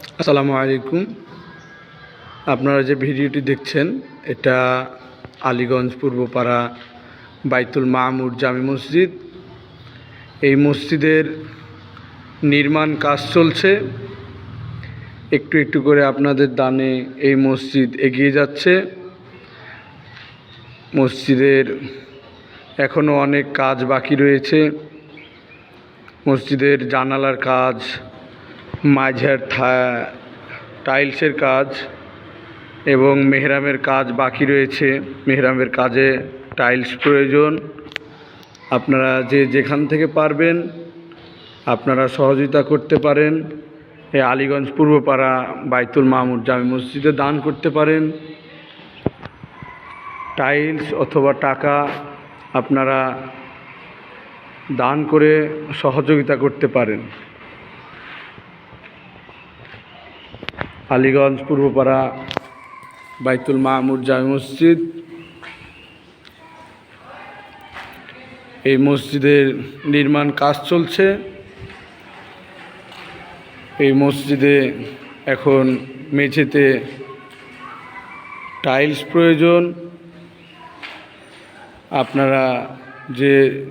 আসসালামু আলাইকুম। আপনারা যে ভিডিওটি দেখছেন এটা আলীগঞ্জ পূর্বপাড়া বাইতুল মামুর জামি মসজিদ। এই মসজিদের নির্মাণ কাজ চলছে। একটু একটু করে আপনাদের দানে এই মসজিদ এগিয়ে যাচ্ছে। মসজিদের এখনও অনেক কাজ বাকি রয়েছে। মসজিদের জানালার কাজ, মাঝের টাইলসের কাজ এবং মেহরামের কাজ বাকি রয়েছে। মেহরামের কাজে টাইলস প্রয়োজন। আপনারা যে যেখান থেকে পারবেন আপনারা সহযোগিতা করতে পারেন। এই আলীগঞ্জ পূর্বপাড়া বাইতুল মামুর জামি মসজিদে দান করতে পারেন। টাইলস অথবা টাকা আপনারা দান করে সহযোগিতা করতে পারেন। আলীগঞ্জ পূর্বপাড়া বাইতুল মামুর জামি মসজিদ। এই মসজিদের নির্মাণ কাজ চলছে। এই মসজিদে এখন মেঝেতে টাইলস প্রয়োজন। আপনারা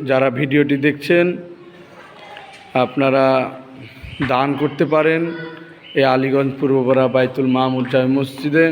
যারা ভিডিওটি দেখছেন আপনারা দান করতে পারেন এই আলীগঞ্জ পূর্বপাড়া বাইতুল মামুর জামি মসজিদে।